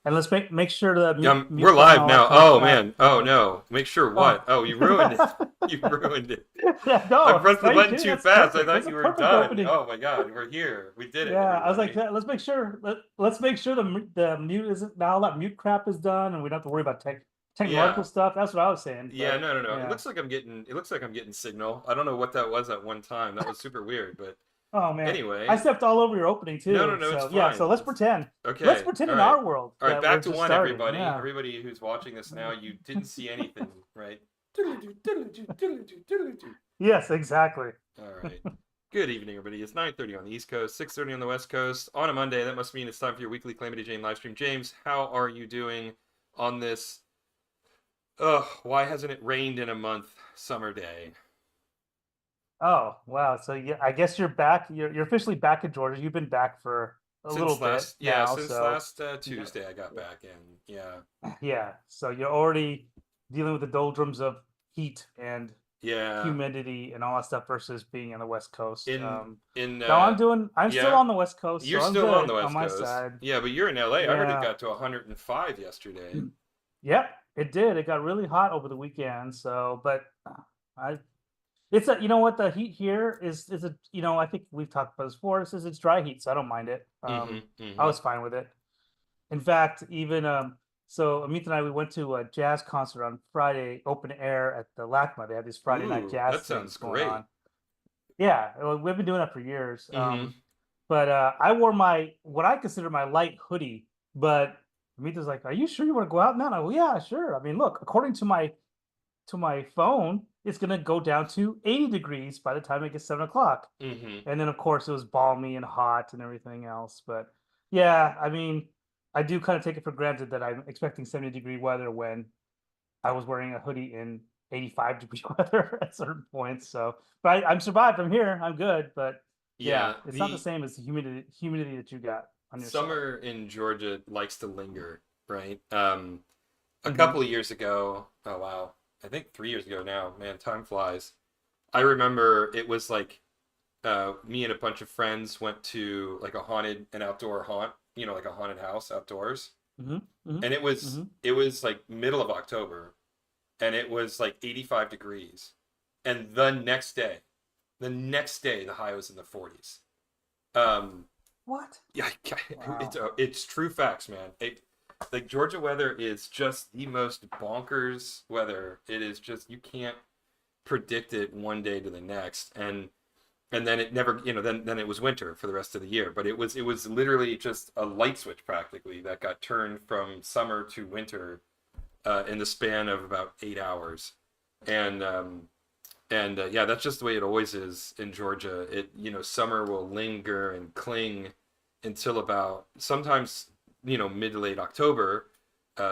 And let's make sure the We're mute button and live all that now. comes Oh back. man. Oh no. Make sure Oh. what? Oh, you ruined it. You ruined it. I No, pressed the are you button kidding? too That's fast. I perfect. thought That's a you were perfect done. opening. Oh my God, we're here. We did it, Yeah, I was like, everybody. let's make sure let's make sure the mute isn't now all that mute crap is done, and we don't have to worry about technological Yeah. stuff. That's what I was saying. Yeah, But no, no, no. It yeah. looks like I'm getting signal. I don't know what that was at one time. That was super weird, but Oh man, I anyway. stepped all over your opening No, no, too. no, it's So yeah. So fine. let's It's pretend. Let's okay. pretend All in right. our world All right, that we're back to just one, starting. everybody. Yeah. Everybody who's watching this now, you didn't see anything, right? Yes, exactly. All right. Good evening, everybody. It's 9:30 on the East Coast, 6:30 on the West Coast. On a Monday, that must mean it's time for your weekly Calamity Jane live stream. James, how are you doing on this? Ugh, why hasn't it rained in a month? Summer day. Oh wow. So yeah, I guess you're back. You're officially back in Georgia. You've been back for a little bit now. Since So last yeah, Tuesday, I got back in. Yeah, yeah. So you're already dealing with the doldrums of heat and yeah. humidity and all that stuff versus being on the West Coast. In in No, I'm still yeah. on the West Coast, You're so I'm still on the good on West my Coast. side. Yeah, but you're in LA. I heard it Yeah. got to 105 yesterday. Yep, it did. It got really hot over the weekend. So, but I, it's a, you know what, the heat here is a, I think we've talked about this before. This is it's dry heat, so I don't mind it. Mm-hmm. I Mm-hmm. was fine with it. In fact, even so Amit and I we went to a jazz concert on Friday, open air at the LACMA. They have these Friday night Ooh, jazz that things sounds going great. on. Yeah, well, we've been doing that for years. Mm-hmm. But I wore my what I consider my light hoodie, but Amita's like, "Are you sure you want to go out now?" And I go, "Yeah, sure. I mean, look, according to my phone, it's gonna go down to 80 degrees by the time it gets 7 o'clock." Mm-hmm. And then of course it was balmy and hot and everything else. But yeah, I mean, I do kind of take it for granted that I'm expecting 70-degree weather when I was wearing a hoodie in 85-degree weather at certain points. So, but I'm survived. I'm here. I'm good. But yeah, Yeah, it's not the the same as the humidity that you got on your side. summer in Georgia likes to linger, right? A Hmm. couple of years ago, oh wow, I think 3 years ago now, man, time flies. I remember it was like me and a bunch of friends went to like an outdoor haunt, like a haunted house outdoors. Hmm. Hmm. And Hmm. it was like middle of October and it was like 85 degrees. And the next day, the high was in the 40s. Um, What? yeah, Wow. it's true facts, man. Like Georgia weather is just the most bonkers weather. It is just you can't predict it one day to the next, and then it never, then it was winter for the rest of the year. But it was literally just a light switch practically that got turned from summer to winter in the span of about 8 hours, and yeah, that's just the way it always is in Georgia. Summer will linger and cling until about sometimes mid to late October,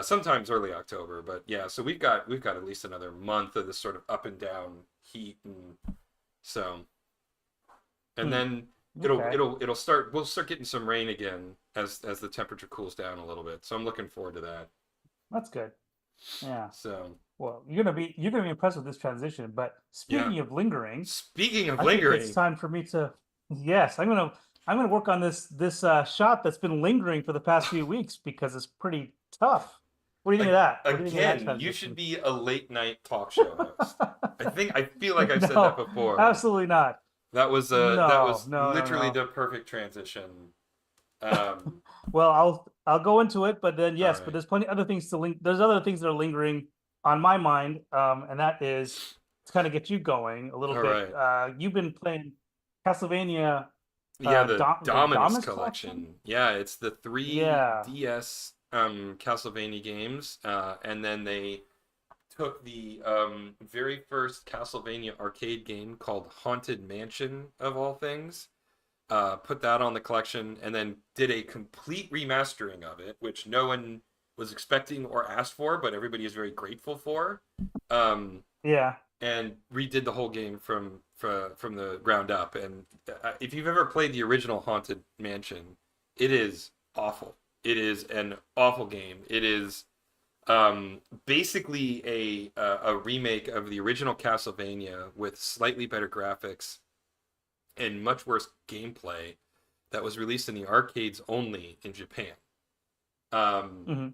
sometimes early October. But yeah, so we've got at least another month of this sort of up and down heat, and so and Hmm. then Okay. it'll start. We'll start getting some rain again as the temperature cools down a little bit. So I'm looking forward to that. That's good. Yeah. So Well, you're gonna be impressed with this transition. But yeah. speaking of lingering, Speaking of I think it's lingering, time for me to. Yes, I'm gonna work on this shot that's been lingering for the past few weeks because it's pretty tough. What do you think of that? What do you think of that again, you should transition? be a late night talk show host. I feel like I've said that No, before. absolutely not. That No, was no, no, literally no. the perfect transition. Um, Well, I'll go into it, but then all yes, but right. there's plenty other things to link. There's other things that are lingering on my mind, and that is to kind of get you going a little All bit. right. You've been playing Castlevania, Yeah, the The Dominus Damas collection. collection. Yeah, it's the three Yeah. DS Castlevania games, and then they took the very first Castlevania arcade game called Haunted Mansion of all things, put that on the collection, and then did a complete remastering of it, which no one was expecting or asked for, but everybody is very grateful for. Um, Yeah. and redid the whole game from the ground up. And if you've ever played the original Haunted Mansion, it is awful. It is an awful game. It is basically a remake of the original Castlevania with slightly better graphics and much worse gameplay that was released in the arcades only in Japan. Um, Hmm.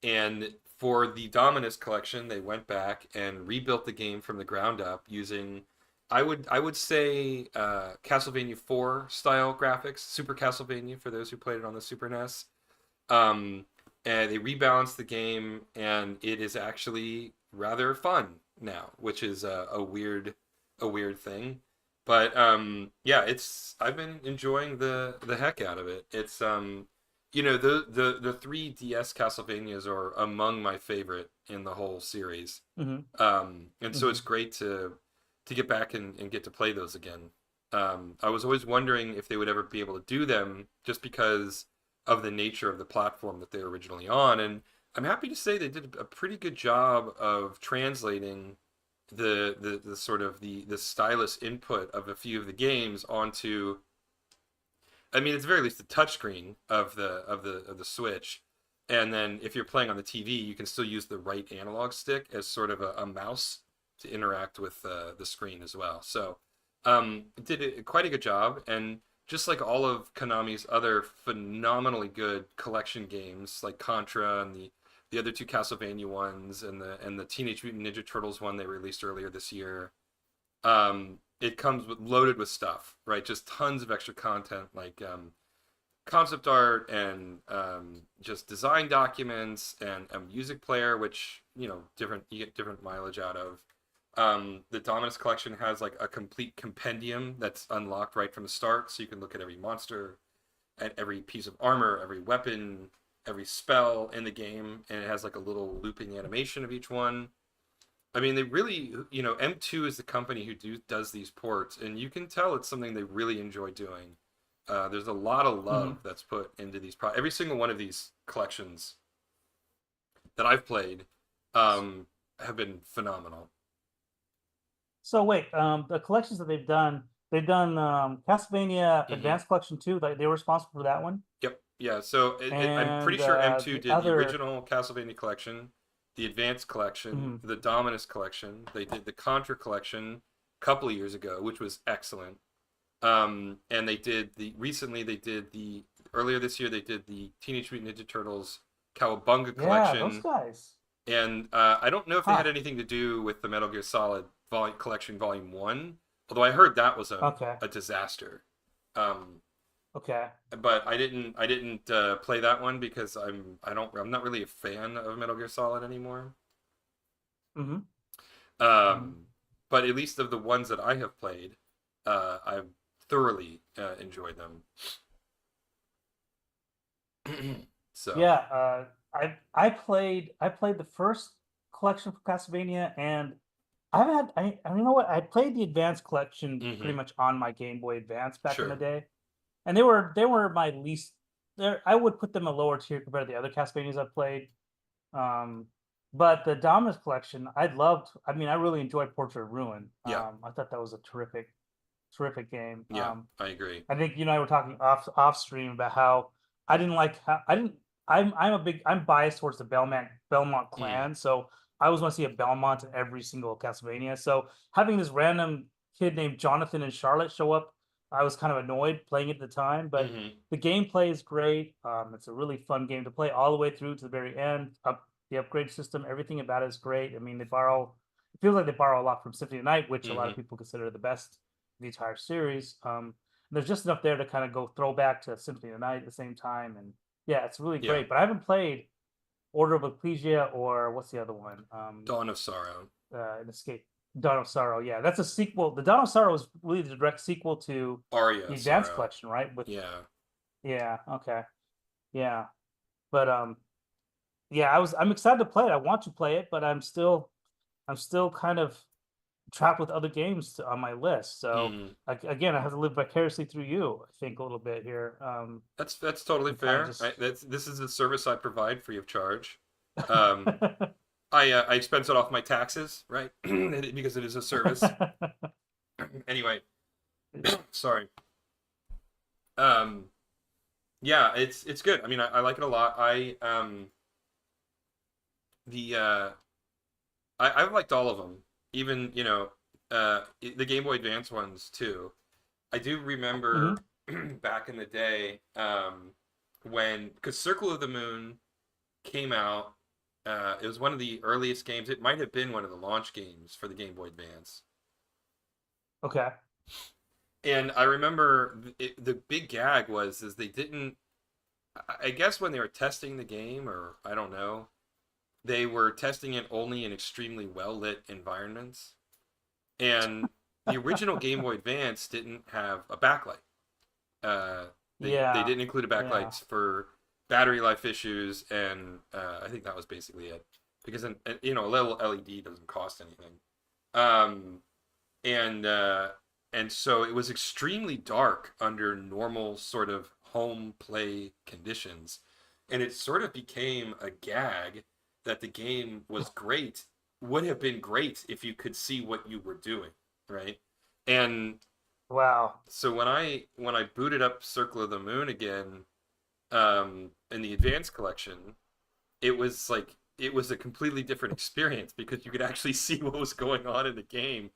and for the Dominus collection, they went back and rebuilt the game from the ground up using, I would say, Castlevania 4 style graphics, Super Castlevania for those who played it on the Super NES. Um, and they rebalanced the game, and it is actually rather fun now, which is a weird thing. But yeah, it's I've been enjoying the heck out of it. It's the three DS Castlevanias are among my favorite in the whole series. Hmm. And so Hmm. it's great to get back and get to play those again. I was always wondering if they would ever be able to do them just because of the nature of the platform that they were originally on. And I'm happy to say they did a pretty good job of translating the sort of the stylus input of a few of the games onto, I mean, it's the very least the touchscreen of the Switch, and then if you're playing on the TV, you can still use the right analog stick as sort of a mouse to interact with the screen as well. So, it did quite a good job, and just like all of Konami's other phenomenally good collection games, like Contra and the other two Castlevania ones, and the Teenage Mutant Ninja Turtles one they released earlier this year, it comes loaded with stuff, right? Just tons of extra content, like concept art and just design documents and a music player, which different you get different mileage out of. The Dominus collection has like a complete compendium that's unlocked right from the start, so you can look at every monster, at every piece of armor, every weapon, every spell in the game, and it has like a little looping animation of each one. I mean, they really, M2 is the company who does these ports, and you can tell it's something they really enjoy doing. There's a lot of Hmm. love that's put into every single one of these collections that I've played, um, have been phenomenal. So wait, the collections that they've done Castlevania Hmm. Advanced Collection 2. They were responsible for that one, Yep. Yeah. So I'm pretty and sure M2 the did the other. original Castlevania collection, the Advanced collection, Mhm. the Dominus collection. They did the Contra collection a couple of years ago, which was excellent. And they did the earlier this year they did the Teenage Mutant Ninja Turtles Cowabunga Yeah, those collection, guys. and I don't know if they had Huh. anything to do with the Metal Gear Solid collection Volume One, although I heard that was a Okay. a disaster. Um, Okay. but I didn't play that one because I'm not really a fan of Metal Gear Solid anymore. Hmm. Hmm. Um, but at least of the ones that I have played, I've thoroughly enjoyed them. So, Yeah. I played the first collection for Castlevania, and I haven't had I you know what, I played the Advanced Collection pretty hmm, much on my Game Boy Advance back in the sure. day, and they were my least. There, I would put them a lower tier compared to the other Castlevanias I've played. Um, but the Dominus collection, I loved. I mean, I really enjoyed Portrait of Ruin. Yeah, I thought that was a terrific game. yeah, I agree. I think you and I were talking off stream about how I didn't like how I didn't. I'm biased towards the Belmont Mm, clan, so I always want to see a Belmont in every single Castlevania. So having this random kid named Jonathan and Charlotte show up, I was kind of annoyed playing it at the time. But hmm, the gameplay is great. It's a really fun game to play all the way through to the very end. The upgrade system, everything about it is great. I mean, they borrow. It feels like they borrow a lot from Symphony of the Night, which a lot of hmm, people consider the best the entire series. There's just enough there to kind of go throwback to Symphony of the Night at the same time, and yeah, it's really yeah. great. But I haven't played Order of Ecclesia or what's the other one? Dawn of Sorrow, An Escape. Dawn of Sorrow. Yeah, that's a sequel. The Dawn of Sorrow is really the direct sequel to Aria the of Advanced Sorrow. Collection, right? With Yeah, yeah, okay, yeah, but yeah, I'm excited to play it. I want to play it, but I'm still kind of trapped with other games on my list. So mm, again, I have to live vicariously through you. I think a little bit here, that's totally and kind of fair. just. This is a service I provide free of charge. Um, I expense it off my taxes, right? Because it is a service. Anyway, sorry. Um, yeah, it's good. I mean, I like it a lot. The I've liked all of them, even the Game Boy Advance ones too. I do remember Hmm. back in the day, when because Circle of the Moon. came out. It was one of the earliest games. It might have been one of the launch games for the Game Boy Advance. Okay. And I remember the big gag was is they didn't. I guess when they were testing the game, or I don't know, they were testing it only in extremely well lit environments. And the original Game Boy Advance didn't have a backlight. They Yeah. didn't include a Yeah. backlight for battery life issues, and I think that was basically it. Because a little LED doesn't cost anything, um, and uh, and so it was extremely dark under normal sort of home play conditions, and it sort of became a gag that the game was great, would have been great if you could see what you were doing, right? And Wow. so when I booted up Circle of the Moon again, in the Advanced Collection, it was a completely different experience because you could actually see what was going on in the game.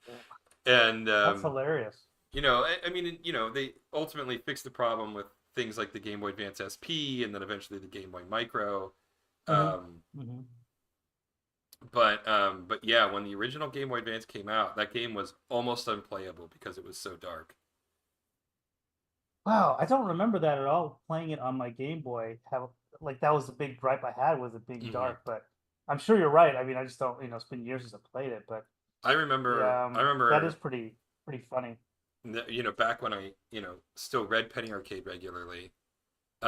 And That's hilarious. I mean, they ultimately fixed the problem with things like the Game Boy Advance SP and then eventually the Game Boy Micro. Hmm. Um, Hmm. but yeah, when the original Game Boy Advance came out, that game was almost unplayable because it was so dark. Wow, I don't remember that at all. Playing it on my Game Boy, have like that was the big gripe I had was it being Hmm. dark. But I'm sure you're right. I mean, I just don't. It's been years since I played it. But yeah, I that is remember pretty funny. back when I, still read Penny Arcade regularly, they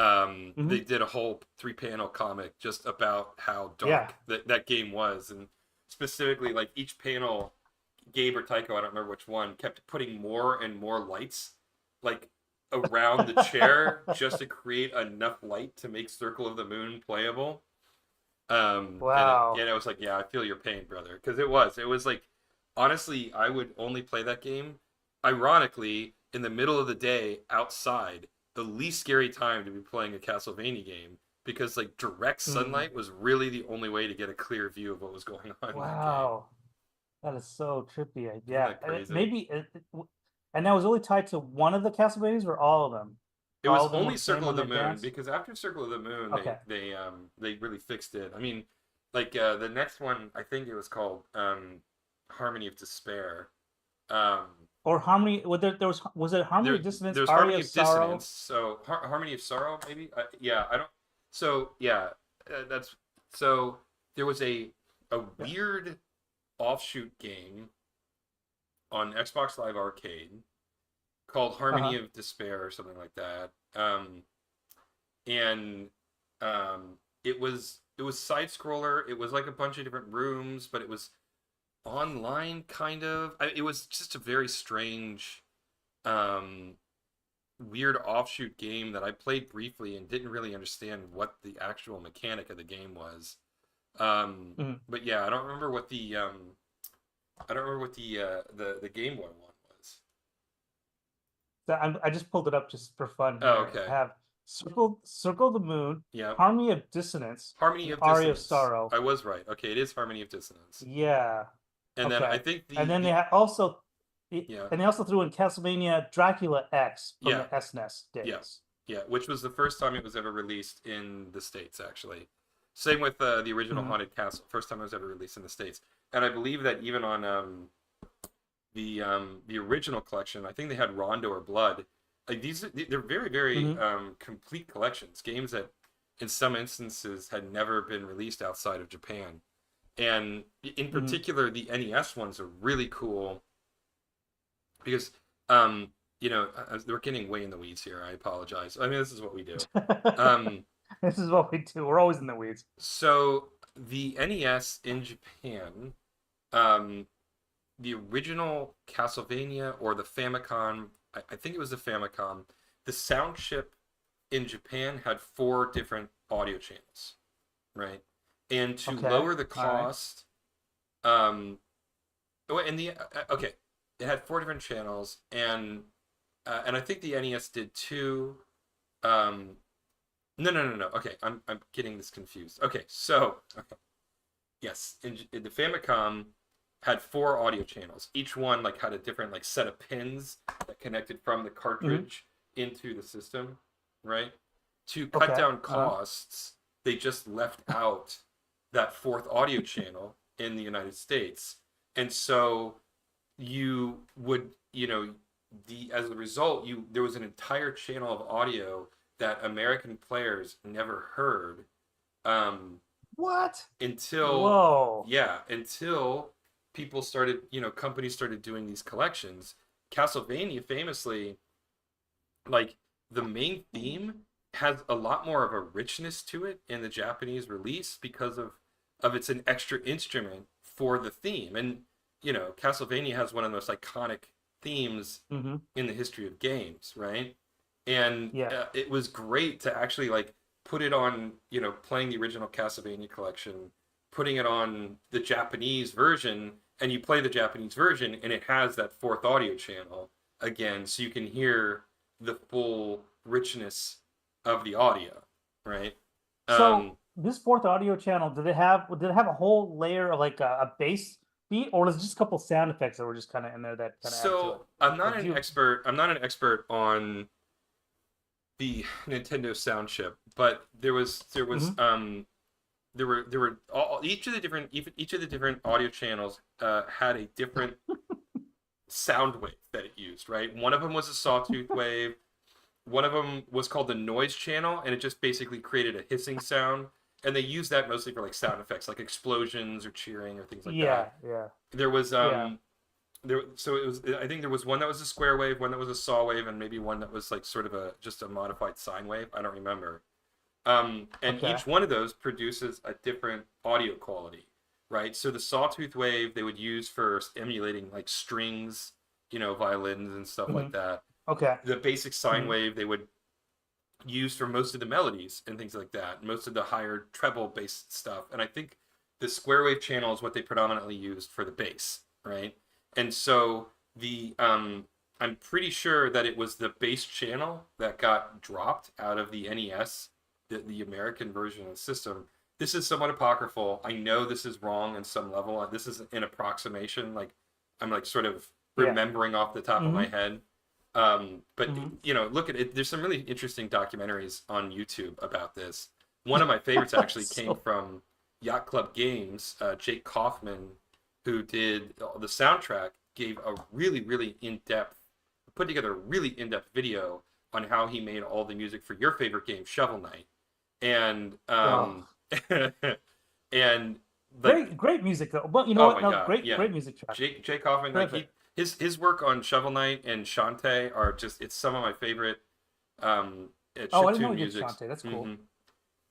Hmm. did a whole 3 panel comic just about how Yeah. dark that game was, and specifically like each panel, Gabe or Tycho, I don't remember which one, kept putting more and more lights like around the chair just to create enough light to make Circle of the Moon playable. Wow. And I was like, yeah, I feel your pain, brother, because it was like, honestly, I would only play that game, ironically, in the middle of the day outside, the least scary time to be playing a Castlevania game, because like direct Mm. sunlight was really the only way to get a clear view of what was going on in that game. Wow. That is so trippy. Isn't Yeah, that crazy? maybe, and that was only tied to one of the Castlevanias or all of them. It All was of them were only the same Circle on of the the Moon Advance. because after Circle of the Moon, Okay. they really fixed it. I mean, like the next one, I think it was called Harmony of Despair. Um, Or Harmony. There was it Harmony of Dissonance, there's Aria Harmony of of Sorrow? Dissonance. So Harmony of Sorrow, maybe. Yeah, I don't. So yeah, that's so there was a Yeah. weird offshoot game on Xbox Live Arcade called Harmony Uh-huh. of Despair or something like that. And it was side scroller. It was like a bunch of different rooms, but it was online kind of. It was just a very strange, um, weird offshoot game that I played briefly and didn't really understand what the actual mechanic of the game was. Mhm. But yeah, I don't remember what the Game Boy one was. I just pulled it up just for fun Oh, here. I okay. have Circle of the Moon, Yeah. Harmony of Dissonance, Harmony and of Aria of Dissonance. Sorrow. I was right. Okay, it is Harmony of Dissonance. Yeah. And then I Okay. think And then they the had also, yeah, and they also threw in Castlevania Dracula X from yeah, the SNES yeah, days. yeah, which was the first time it was ever released in the States, actually. Same with the original Hmm. Haunted Castle, first time it was ever released in the States. And I believe that even on the original collection, I think they had Rondo or Blood. Like they're very very Hmm. complete collections, games that in some instances had never been released outside of Japan. And in Hmm. particular, the NES ones are really cool because um, we're getting way in the weeds here. I apologize. I mean, this is what we do. Um, This is what we do. We're always in the weeds. so the NES in Japan, um, the original Castlevania or the Famicom, I think it was the Famicom, the sound chip in Japan had four different audio channels, right? And to Okay. lower the All right. cost, oh, and okay, it had four different channels, and I think the NES did two. Um, no. Okay, I'm getting this confused. Okay, so okay, yes, in the Famicom had four audio channels. Each one like had a different like set of pins that connected from the Hmm. cartridge into the system, right? To cut Okay. down Uh-huh. costs, they just left out that fourth audio channel in the United States. And so you would, as a result, there was an entire channel of audio that American players never heard, um, What? until, Whoa. yeah, until people started, companies started doing these collections. Castlevania famously, like, the main theme has a lot more of a richness to it in the Japanese release because of it's an extra instrument for the theme. And Castlevania has one of the most iconic themes Mm-hmm. in the history of games, right? And Yeah. it was great to actually like put it on, playing the original Castlevania collection, putting it on the Japanese version, and you play the Japanese version, and it has that fourth audio channel again, so you can hear the full richness of the audio, right? So Um, this fourth audio channel, did it have a whole layer of like a bass beat, or was it just a couple sound effects that were just kind of in there that kind of added to it? so I'm not Like, an expert. I'm not an expert on the Nintendo sound chip, but Mhm. there were each of the different audio channels had a different sound wave that it used, right? One of them was a sawtooth wave. One of them was called the noise channel, and it just basically created a hissing sound. And they used that mostly for like sound effects, like explosions or cheering or things like Yeah, that. yeah, There was yeah. so it was, I think there was one that was a square wave, one that was a saw wave, and maybe one that was like sort of a just a modified sine wave. I don't remember. And Okay. each one of those produces a different audio quality, right? So the sawtooth wave they would use for emulating like strings, violins and stuff like Hmm. that. Okay. The basic sine Hmm. wave they would use for most of the melodies and things like that, most of the higher treble based stuff. And I think the square wave channel is what they predominantly used for the bass, right? And so I'm pretty sure that it was the bass channel that got dropped out of the NES, the American version of the system. This is somewhat apocryphal. I know this is wrong in some level. This is an approximation. Like I'm like sort of Yeah. remembering off the top of Hmm. my head. But Hmm. look at it. There's some really interesting documentaries on YouTube about this. One of my favorites actually came So from Yacht Club Games. Jake Kaufman, who did the soundtrack, gave a really in-depth, put together a really in-depth video on how he made all the music for your favorite game, Shovel Knight, and oh, and like, great music though. Well, you know oh what? my No, god, great yeah. great music track. Jake Hoffman, like Terrific. his work on Shovel Knight and Shantae are just, it's some of my favorite Oh, I didn't know chiptune he did musics. Shantae. That's cool. Hmm.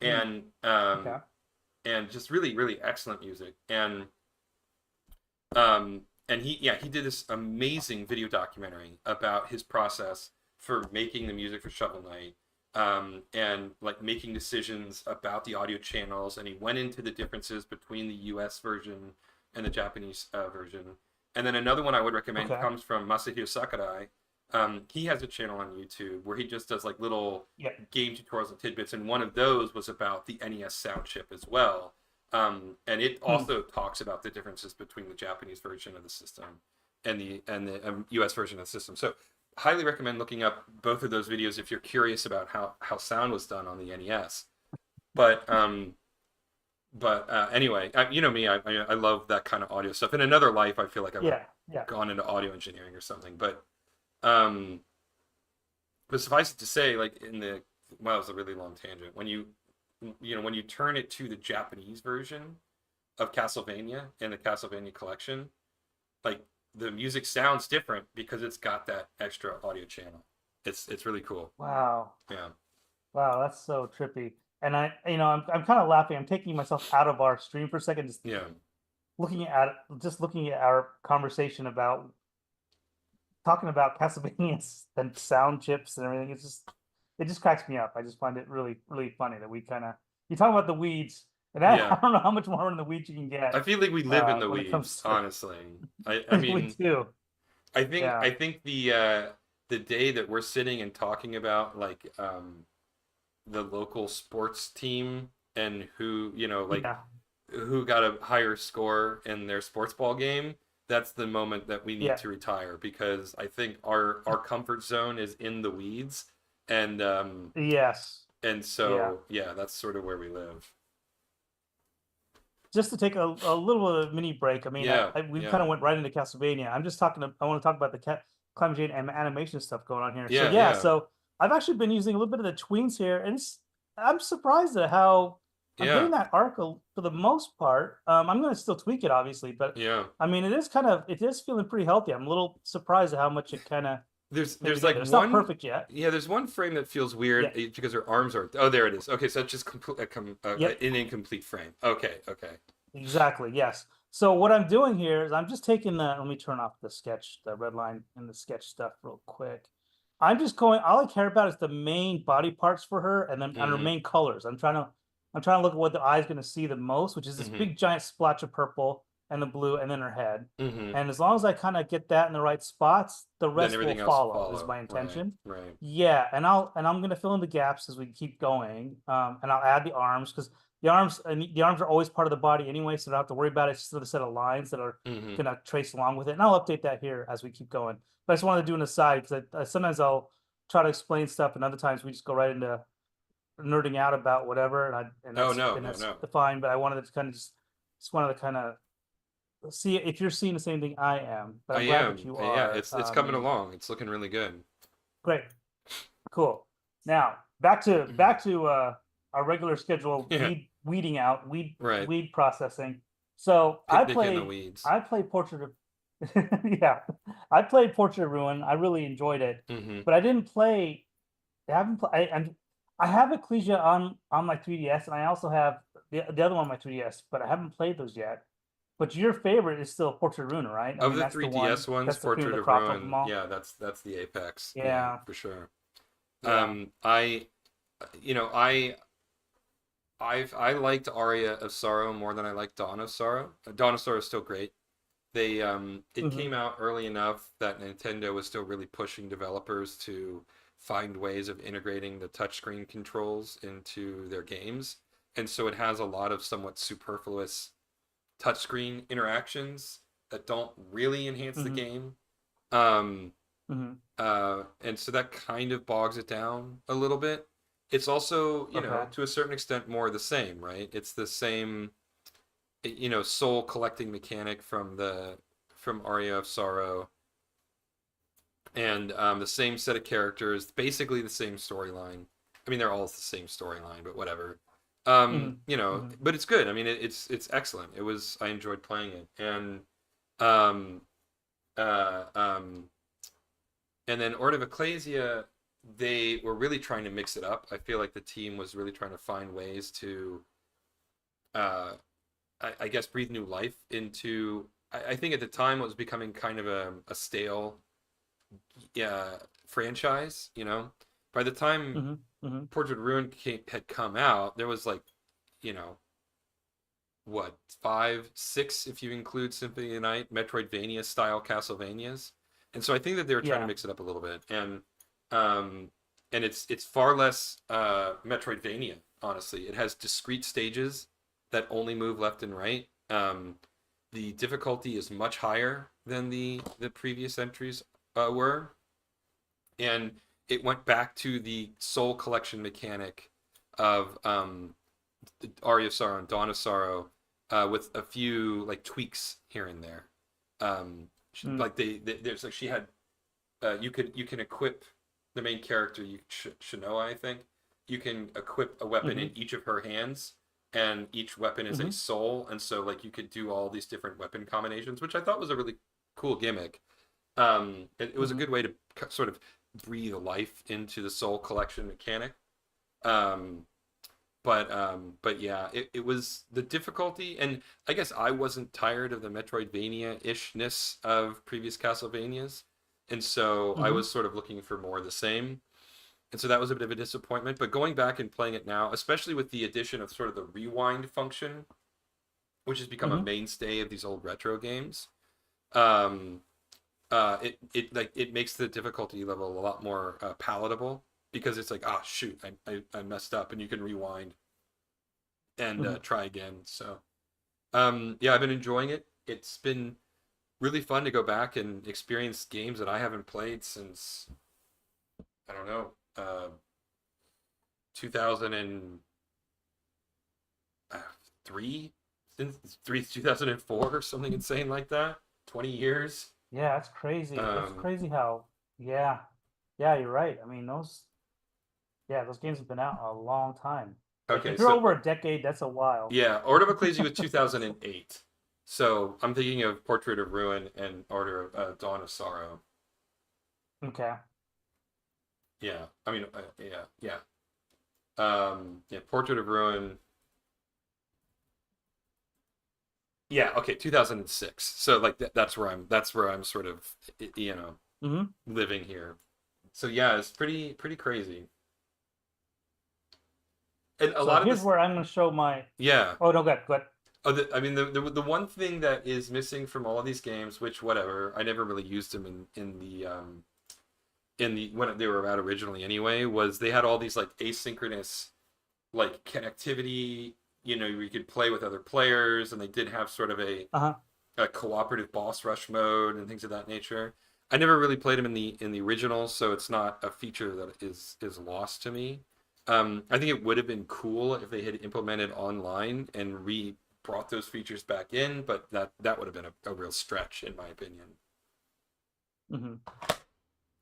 Mm. And Okay. and just really excellent music. And he did this amazing video documentary about his process for making the music for Shovel Knight, and like making decisions about the audio channels, and he went into the differences between the US version and the Japanese version. And then another one I would recommend Okay. comes from Masahiro Sakurai. He has a channel on YouTube where he just does like little Yeah. game tutorials and tidbits, and one of those was about the NES sound chip as well. And it Hmm. also talks about the differences between the Japanese version of the system and the US version of the system. So highly recommend looking up both of those videos if you're curious about how sound was done on the NES. But anyway, you know me, I love that kind of audio stuff. In another life, I feel like I would have Yeah. Yeah. gone into audio engineering or something. Um, but suffice it to say, like in the, well, that was a really long tangent. When you turn it to the Japanese version of Castlevania in the Castlevania collection, like the music sounds different because it's got that extra audio channel. It's really cool. Wow. Yeah. Wow. That's so trippy. And I'm kind of laughing. I'm taking myself out of our stream for a second, Yeah. looking at our conversation about talking about Castlevania and sound chips and everything. It just cracks me up. I just find it really funny that we kind of you talk about the weeds, and Yeah. I don't know how much more in the weeds you can get I feel like we live in the when it comes weeds, to honestly. I we mean, do. Yeah, I think the day that we're sitting and talking about like the local sports team and who, like yeah, who got a higher score in their sports ball game, that's the moment that we need yeah. to retire, because I think our comfort zone is in the weeds. And Yes. And Yeah. so yeah, that's sort of where we live. Just to take a little bit of a mini break. I mean, Yeah, we yeah, kind of went right into Castlevania. I'm just talking. I want to talk about the Climate Jane and animation stuff going on here. So yeah, yeah, yeah, so I've actually been using a little bit of the tweens here, and I'm surprised at how I'm yeah, getting that arc for the most part. I'm going to still tweak it, obviously, but yeah. I mean, it is feeling pretty healthy. I'm a little surprised at how much it kind of came There's like together. It's not one, perfect yet. yeah, there's one frame that feels weird Yeah. because her arms are, oh, there it is. Okay, so that's just Yep. an incomplete frame. Okay, okay. Exactly. Yes. So what I'm doing here is I'm just taking the. Let me turn off the red line and the sketch stuff real quick. I'm just going. All I care about is the main body parts for her, and then and her Mm-hmm. main colors. I'm trying to look at what the eye's going to see the most, which is this Mm-hmm. big giant splotch of purple and the blue, and then her head. Mm-hmm. And as long as I kind of get that in the right spots, the Then rest will everything else will follow. Is follow. my Right, intention. right. Yeah, and I'm gonna fill in the gaps as we keep going. And I'll add the arms because the arms are always part of the body anyway, so I don't have to worry about it. It's just a set of lines that are Mm-hmm. gonna trace along with it, and I'll update that here as we keep going. But I just wanted to do an aside because sometimes I'll try to explain stuff, and other times we just go right into nerding out about whatever, and Oh no, no, that's no. fine. But I wanted to kind of just wanted to kind of see if you're seeing the same thing I am. But I I'm glad that am. you Yeah, are. it's coming along. It's looking really good. Great. Cool. Now back to our regular schedule Yeah, weeding out right. weed processing. So Picnic in the weeds. I played Portrait of yeah, I played Portrait of Ruin. I really enjoyed it, Mm-hmm. but I didn't play. I haven't pl- I have Ecclesia on my 3DS, and I also have the other one on my 3DS, but I haven't played those yet. But your favorite is still Portrait of Ruin, right? I Of mean, the that's the 3DS one. ones, That's the cream of Portrait the of crop of Ruin, them all. yeah, that's the apex. Yeah, Yeah, for sure. yeah. I, you know, I liked Aria of Sorrow more than I liked Dawn of Sorrow. Dawn of Sorrow is still great. They it Hmm. came out early enough that Nintendo was still really pushing developers to find ways of integrating the touchscreen controls into their games. And so it has a lot of somewhat superfluous touchscreen interactions that don't really enhance the Hmm. game. Um, Hmm. and so that kind of bogs it down a little bit. It's also, you know, Okay. to a certain extent more the same, right? It's the same, you know, soul collecting mechanic from Aria of Sorrow, and the same set of characters, basically the same storyline. I mean, they're all the same storyline, but whatever. Hmm. You know, Hmm. but it's good. I mean, it's excellent. It was I enjoyed playing it, um, uh, um, and then Order of Ecclesia, they were really trying to mix it up. I feel like the team was really trying to find ways to, uh, I guess, breathe new life into. I think at the time it was becoming kind of a stale franchise. You know, by the time Hmm. Hmm. Portrait of Ruin had come out, there was like, you know, what, five, six, if you include Symphony of the Night, Metroidvania style Castlevanias, and so I think that they were trying to Yeah. mix it up a little bit, um, and it's far less Metroidvania. Honestly, it has discrete stages that only move left and right. The difficulty is much higher than the previous entries were, and it went back to the soul collection mechanic of Aria of Sorrow and Dawn of Sorrow, with a few like tweaks here and there. Mm. Like there's like she had you can equip the main character, Shinoa, I think. You can equip a weapon in Hmm. each of her hands, and each weapon is a Hmm. soul, and so like you could do all these different weapon combinations, which I thought was a really cool gimmick. It was a Hmm. good way to sort of breathe life into the soul collection mechanic. Um, but yeah, it was the difficulty, and I guess I wasn't tired of the Metroidvania-ishness of previous Castlevanias, and so I Hmm. was sort of looking for more of the same, and so that was a bit of a disappointment. But going back and playing it now, especially with the addition of sort of the rewind function, which has become a Hmm. mainstay of these old retro games, um, it makes the difficulty level a lot more palatable, because it's like, ah, shoot, I messed up, and you can rewind and Hmm. try again. So yeah, I've been enjoying it. It's been really fun to go back and experience games that I haven't played since, I don't know, 2003, since 2004 or something insane like that. 20 years. Yeah, that's crazy. That's Um, crazy how. Yeah, yeah, you're right. I mean, those games have been out a long time. Like okay, if you're so over a decade, that's a while. yeah, Order of Ecclesia was 2008. So I'm thinking of Portrait of Ruin and Order of Dawn of Sorrow. Okay. Yeah, I mean, yeah, yeah. Yeah, Portrait of Ruin. Yeah, okay, 2006. So like that's where I'm sort of Mm-hmm. living here. So yeah, it's pretty crazy. And a So lot of here's this, where I'm going to show my. yeah. Oh no, good, good. Oh, I mean, the one thing that is missing from all of these games, which whatever, I never really used them in the when they were out originally anyway, was they had all these like asynchronous like connectivity. You know, you could play with other players, and they did have sort of Uh-huh. a cooperative boss rush mode and things of that nature. I never really played them in the original, so it's not a feature that is lost to me. I think it would have been cool if they had implemented online and re brought those features back in, but that would have been a real stretch in my opinion. Mm-hmm.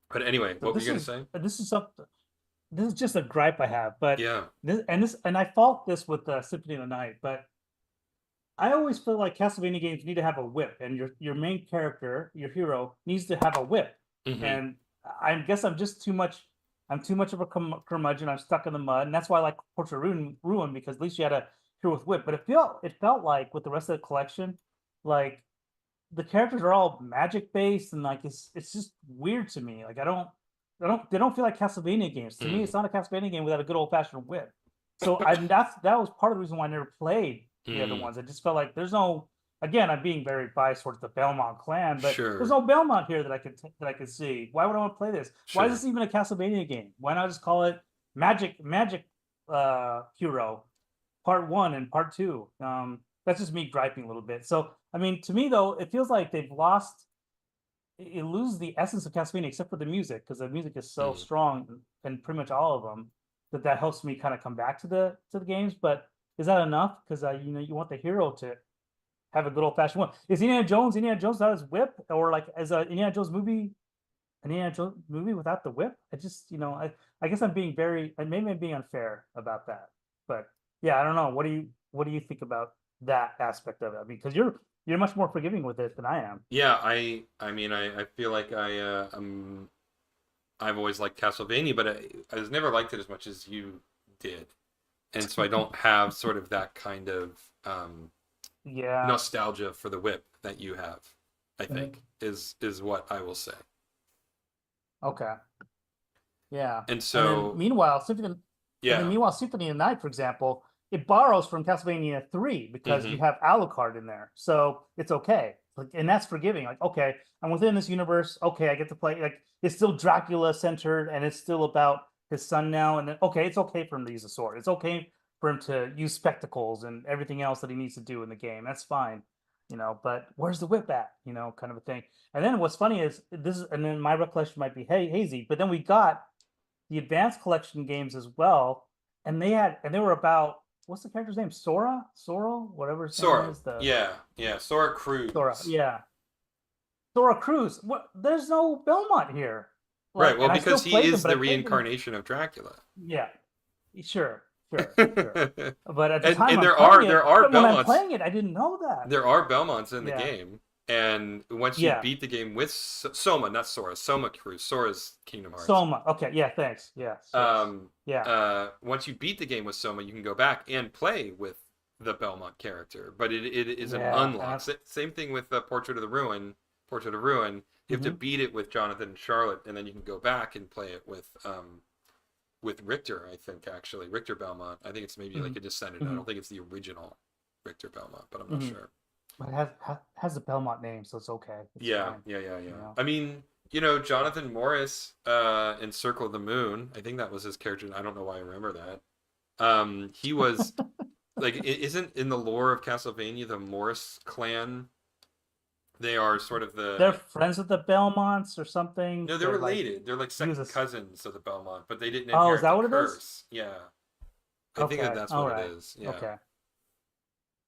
But anyway, So what were you gonna say? this is something. This is just a gripe I have, but Yeah. this I fault this with Symphony of the Night, but I always feel like Castlevania games need to have a whip, and your main character, your hero, needs to have a whip. Mm-hmm. And I guess I'm just too much. I'm too much of a curmudgeon. I'm stuck in the mud, and that's why I like Portrait Ruin because at least you had a hero with whip. But it felt like with the rest of the collection, like the characters are all magic based, and like it's just weird to me. Like they don't feel like Castlevania games. To me, Mm. it's not a Castlevania game without a good old fashioned whip. So that was part of the reason why I never played the other Mm. ones. I just felt like there's no. Again, I'm being very biased towards the Belmont clan, but there's Sure. no Belmont here that I could see. Why would I want to play this? Why is Sure. this even a Castlevania game? Why not just call it Magic Hero Part One and Part Two? That's just me griping a little bit. So I mean, to me though, it feels like they've lost. It loses the essence of Castlevania except for the music because the music is so Mm. strong in pretty much all of them that helps me kind of come back to the games. But is that enough? Because you want the hero to have a good old fashioned one. Is Indiana Jones without his whip, or like as a Indiana Jones movie, an Indiana Jones movie without the whip? I just I guess I'm being maybe I'm being unfair about that. But yeah, I don't know. What do you think about that aspect of it? I mean, because you're much more forgiving with it than I am. Yeah, I mean I feel like I've always liked Castlevania, but I was never liked it as much as you did. And so I don't have sort of that kind of Yeah. nostalgia for the whip that you have, I think, is what I will say. Okay. Yeah. And And then so, meanwhile, yeah. Symphony of the Night, for example, it borrows from Castlevania 3 because you Hmm. have Alucard in there. So it's okay. Like, and that's forgiving. Like, okay, I'm within this universe. Okay, I get to play. Like, it's still Dracula centered and it's still about his son now. And then, okay, it's okay for him to use a sword. It's okay for him to use spectacles and everything else that he needs to do in the game. That's fine. But where's the whip at? Kind of a thing. And then what's funny is and then my recollection might be hazy, but then we got the advanced collection games as well, and they were about what's the character's name? Sora, whatever his name Sora. is. The Yeah. Yeah. Sora Sora, Cruz. yeah, Sora Cruz. What? There's no Belmont here. Right. Like, Well, and I still because he played them, is but I the played them. reincarnation of Dracula. Yeah, sure, sure, sure. and But at the time and I'm playing there it, are but when I'm Belmonts. playing it, I didn't know that. There are Belmonts in the Yeah, game, and once you yeah. beat the game with Soma, not Sora, Soma Cruz, Sora's Kingdom Hearts. Soma. Okay, yeah. Thanks. Yes. Yeah. Once you beat the game with Soma, you can go back and play with the Belmont character, but it is an Yeah, and unlock. that's. Same thing with Portrait of Ruin. You have to Mhm. beat it with Jonathan and Charlotte, and then you can go back and play it with Richter. I think actually Richter Belmont. I think it's maybe like Mhm. a descendant. I don't Mhm. think it's the original Richter Belmont, but I'm not Mhm. sure. But it has the Belmont name, so it's okay. It's Yeah, fine. yeah, yeah, You yeah. know. I mean, Jonathan Morris in Circle of the Moon. I think that was his character. I don't know why I remember that. He was like, isn't in the lore of Castlevania the Morris clan? They are sort of They're the friends with the Belmonts or something. no, they're They're like related. They're like use second a. cousins of the Belmont, but they didn't Oh, is inherit that the what it is? curse. Yeah, I think that Okay. that's All what it right. is. Yeah. Okay.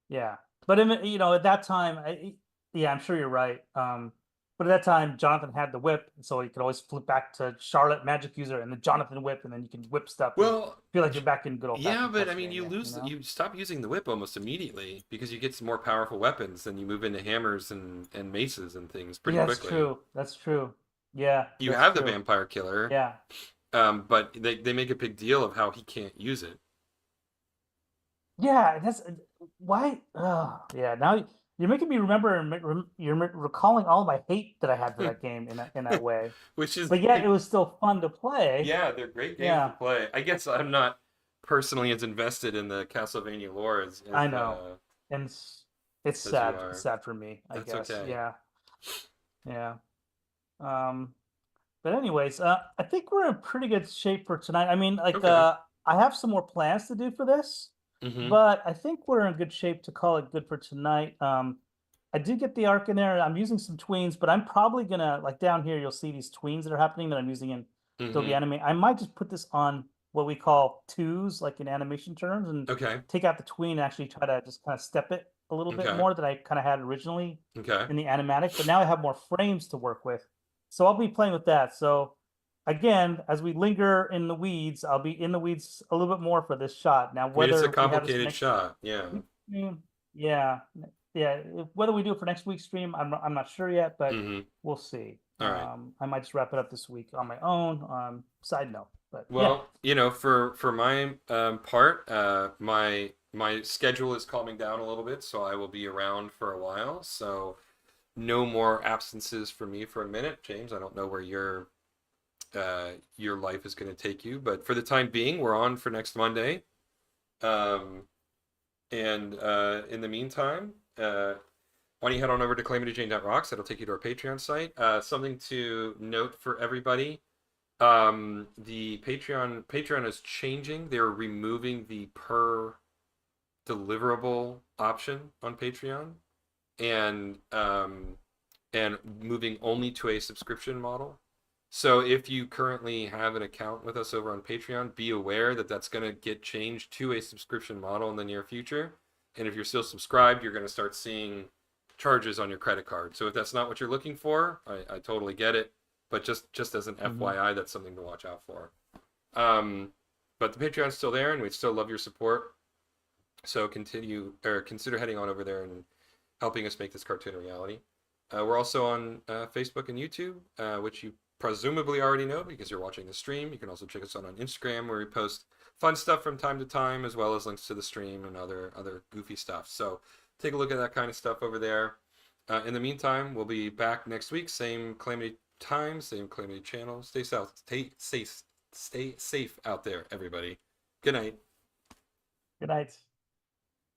Yeah. But at that time, yeah, I'm sure you're right. But at that time, Jonathan had the whip, so he could always flip back to Charlotte Magic User and the Jonathan whip, and then you can whip stuff and Well, feel like you're back in good old yeah, fashioned but I mean, Castlevania, you know? you stop using the whip almost immediately because you get some more powerful weapons, and you move into hammers and maces and things pretty Yeah, that's quickly. true. That's true. Yeah, You that's have the true. vampire killer, Yeah. but they make a big deal of how he can't use it. Yeah, that's why. Yeah. Now you're making me remember, and you're recalling all my hate that I had for that game in that way. Which is, But yet it was still fun to play. yeah, they're great games to Yeah, play. I guess I'm not personally as invested in the Castlevania lore I know, and it's as you sad. It's are. sad for me, I That's guess. okay. Yeah, yeah. Um, but anyways, I think we're in pretty good shape for tonight. I mean, like, Okay. I have some more plans to do for this, Mm-hmm. but I think we're in good shape to call it good for tonight. I did get the arc in there. I'm using some tweens, but I'm probably gonna, like, down here, you'll see these tweens that are happening that I'm using in Adobe Mm-hmm. Anime. I might just put this on what we call twos, like in animation terms, and Okay. take out the tween and actually try to just kind of step it a little bit Okay. more that I kind of had originally Okay. in the animatic. But now I have more frames to work with, so I'll be playing with that. So again, as we linger in the weeds, I'll be in the weeds a little bit more for this shot. Now, I mean, it's a whether we have this for complicated next shot. Yeah. week's stream, yeah, yeah, whether we do it for next week's stream, I'm not sure yet, but Mm-hmm. we'll see. All right. I might just wrap it up this week on my own. Side note, but yeah. Well, for my part, my schedule is calming down a little bit, so I will be around for a while. So no more absences for me for a minute, James. I don't know where your life is going to take you, but for the time being, we're on for next Monday. Um, and in the meantime, why don't you head on over to CalamityJane.rocks? That'll take you to our Patreon site. Something to note for everybody. The Patreon is changing. They're removing the per deliverable option on Patreon and moving only to a subscription model. So if you currently have an account with us over on Patreon, be aware that that's going to get changed to a subscription model in the near future. And if you're still subscribed, you're going to start seeing charges on your credit card. So if that's not what you're looking for, I totally get it. But just as an FYI, that's something to watch out for. But the Patreon's still there, and we'd still love your support. So consider heading on over there and helping us make this cartoon a reality. We're also on Facebook and YouTube, which you presumably already know because you're watching the stream. You can also check us out on Instagram, where we post fun stuff from time to time, as well as links to the stream and other goofy stuff. So take a look at that kind of stuff over there. In the meantime, we'll be back next week. Same Calamity time, same Calamity channel. Stay safe out there, everybody. Good night. Good night.